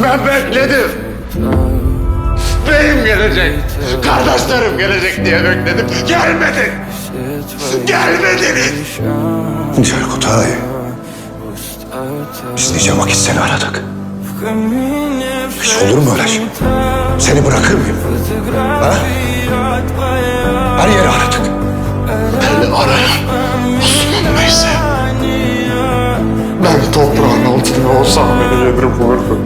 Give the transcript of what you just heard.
Ben bekledim. Beyim gelecek, kardeşlerim gelecek diye bekledim. Gelmedin. Gelmediniz. Cerkutay, biz nice vakit seni aradık. Hiç olur mu öyle şey? Seni bırakır mıyım? Ha? Her yeri aradık. Beni arayan Osman neyse. Ben toprağın altında olsam beni yedirip vurdu.